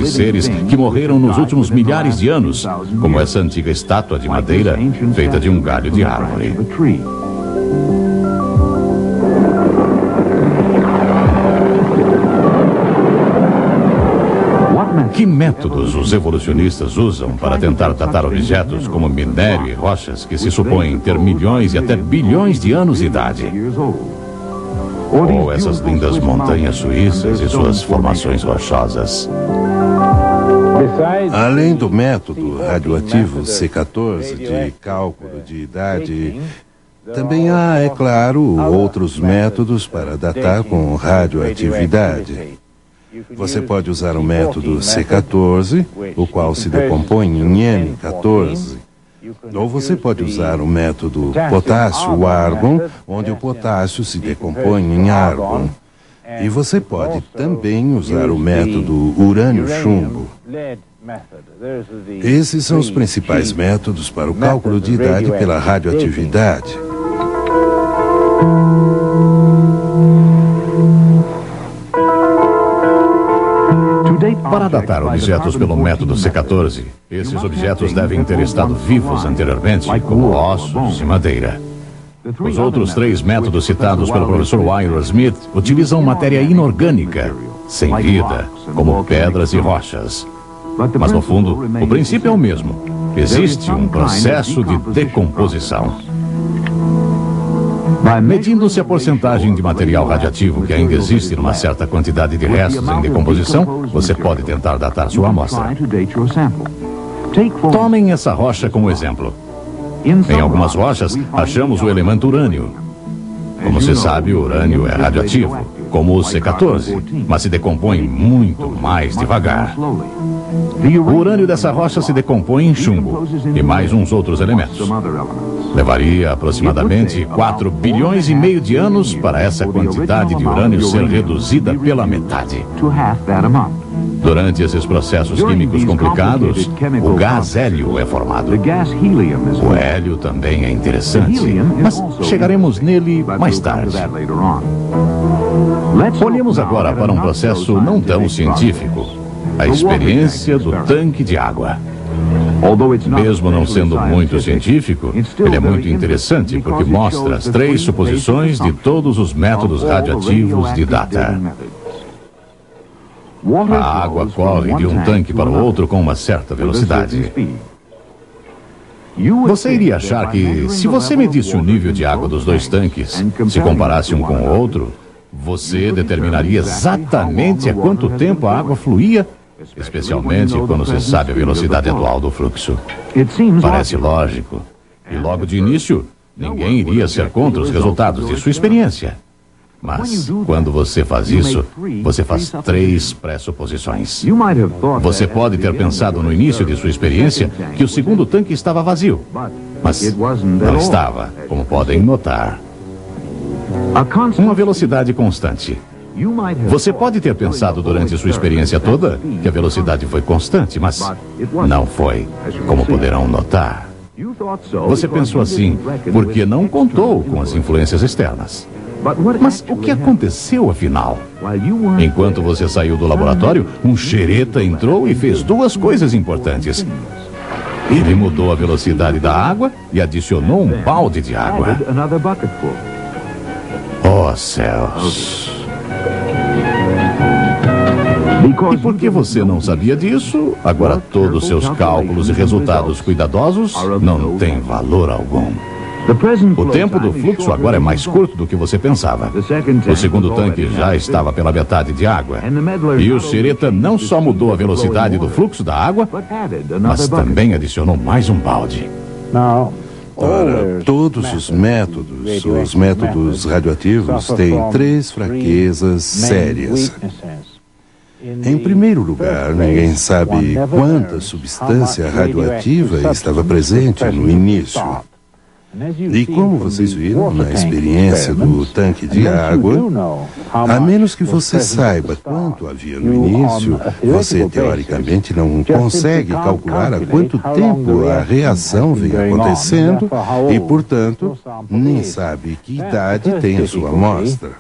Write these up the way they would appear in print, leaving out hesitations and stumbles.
de seres que morreram nos últimos milhares de anos, como essa antiga estátua de madeira feita de um galho de árvore. Que métodos os evolucionistas usam para tentar datar objetos como minério e rochas que se supõem ter milhões e até bilhões de anos de idade? Ou essas lindas montanhas suíças e suas formações rochosas? Além do método radioativo C14 de cálculo de idade, também há, é claro, outros métodos para datar com radioatividade. Você pode usar o método C14, o qual se decompõe em M14. Ou você pode usar o método potássio-argon, onde o potássio se decompõe em argon. E você pode também usar o método urânio-chumbo. Esses são os principais métodos para o cálculo de idade pela radioatividade. Para datar objetos pelo método C14, esses objetos devem ter estado vivos anteriormente, como ossos e madeira. Os outros 3 métodos citados pelo professor Wyrell Smith utilizam matéria inorgânica, sem vida, como pedras e rochas. Mas, no fundo, o princípio é o mesmo. Existe um processo de decomposição. Medindo-se a porcentagem de material radioativo que ainda existe numa certa quantidade de restos em decomposição, você pode tentar datar sua amostra. Tomem essa rocha como exemplo. Em algumas rochas, achamos o elemento urânio. Como se sabe, o urânio é radioativo, como o C14, mas se decompõe muito mais devagar. O urânio dessa rocha se decompõe em chumbo e mais uns outros elementos. Levaria aproximadamente 4 bilhões e meio de anos para essa quantidade de urânio ser reduzida pela metade. Durante esses processos químicos complicados, o gás hélio é formado. O hélio também é interessante, mas chegaremos nele mais tarde. Olhemos agora para um processo não tão científico: a experiência do tanque de água. Mesmo não sendo muito científico, ele é muito interessante porque mostra as 3 suposições de todos os métodos radioativos de data. A água corre de um tanque para o outro com uma certa velocidade. Você iria achar que, se você medisse o nível de água dos 2 tanques, se comparasse um com o outro, você determinaria exatamente a quanto tempo a água fluía, especialmente quando se sabe a velocidade atual do fluxo. Parece lógico. E logo de início, ninguém iria ser contra os resultados de sua experiência. Mas, quando você faz isso, você faz 3 pressuposições. Você pode ter pensado no início de sua experiência que o segundo tanque estava vazio. Mas não estava, como podem notar. Uma velocidade constante. Você pode ter pensado durante sua experiência toda que a velocidade foi constante, mas não foi, como poderão notar. Você pensou assim porque não contou com as influências externas. Mas o que aconteceu afinal? Enquanto você saiu do laboratório, um xereta entrou e fez 2 coisas importantes. Ele mudou a velocidade da água e adicionou um balde de água. Oh, céus! E porque você não sabia disso, agora todos seus cálculos e resultados cuidadosos não têm valor algum. O tempo do fluxo agora é mais curto do que você pensava. O segundo tanque já estava pela metade de água. E o xereta não só mudou a velocidade do fluxo da água, mas também adicionou mais um balde. Ora, todos os métodos radioativos têm 3 fraquezas sérias. Em primeiro lugar, ninguém sabe quanta substância radioativa estava presente no início. E como vocês viram na experiência do tanque de água, a menos que você saiba quanto havia no início, você teoricamente não consegue calcular há quanto tempo a reação vem acontecendo e, portanto, nem sabe que idade tem a sua amostra.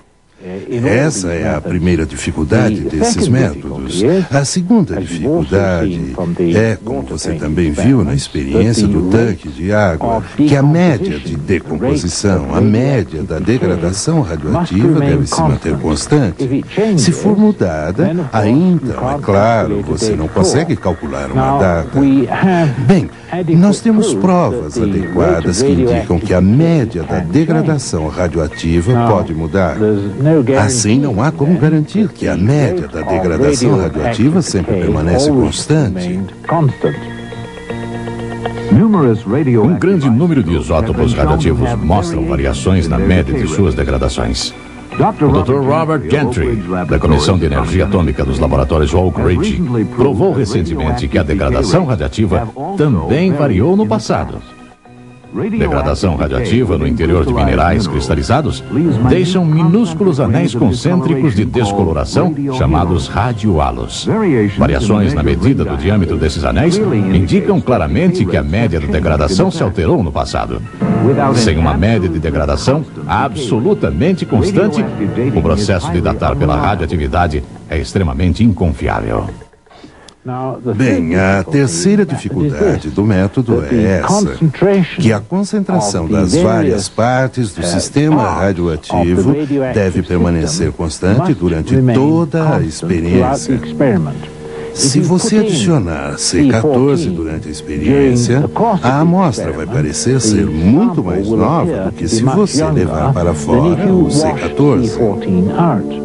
Essa é a primeira dificuldade desses métodos. A segunda dificuldade é, como você também viu na experiência do tanque de água, que a média de decomposição, a média da degradação radioativa deve se manter constante. Se for mudada, aí então, é claro, você não consegue calcular uma data. Bem, nós temos provas adequadas que indicam que a média da degradação radioativa pode mudar. Assim, não há como garantir que a média da degradação radioativa sempre permanece constante. Um grande número de isótopos radioativos mostram variações na média de suas degradações. O Dr. Robert Gentry, da Comissão de Energia Atômica dos Laboratórios Oak Ridge, provou recentemente que a degradação radiativa também variou no passado. Degradação radioativa no interior de minerais cristalizados deixam minúsculos anéis concêntricos de descoloração chamados radiohalos. Variações na medida do diâmetro desses anéis indicam claramente que a média de degradação se alterou no passado. Sem uma média de degradação absolutamente constante, o processo de datar pela radioatividade é extremamente inconfiável. Bem, a terceira dificuldade do método é essa, que a concentração das várias partes do sistema radioativo deve permanecer constante durante toda a experiência. Se você adicionar C14 durante a experiência, a amostra vai parecer ser muito mais nova do que se você levar para fora o C14.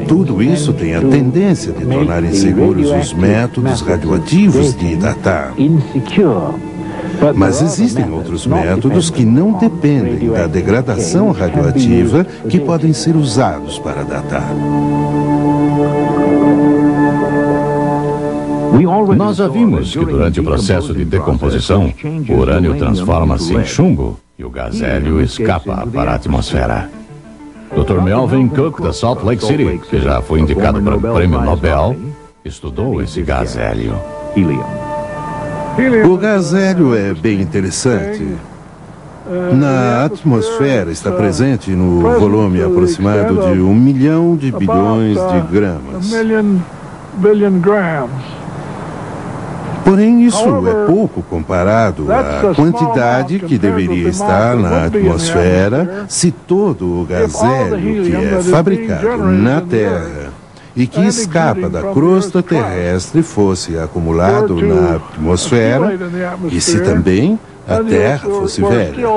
Tudo isso tem a tendência de tornar inseguros os métodos radioativos de datar. Mas existem outros métodos que não dependem da degradação radioativa que podem ser usados para datar. Nós já vimos que durante o processo de decomposição, o urânio transforma-se em chumbo e o gás hélio escapa para a atmosfera. Dr. Melvin Cook, da Salt Lake City, que já foi indicado para o Prêmio Nobel, estudou esse gás hélio. O gás hélio é bem interessante. Na atmosfera está presente no volume aproximado de 1 milhão de bilhões de gramas. Porém, isso é pouco comparado à quantidade que deveria estar na atmosfera se todo o gás hélio que é fabricado na Terra e que escapa da crosta terrestre fosse acumulado na atmosfera e se também a Terra fosse velha.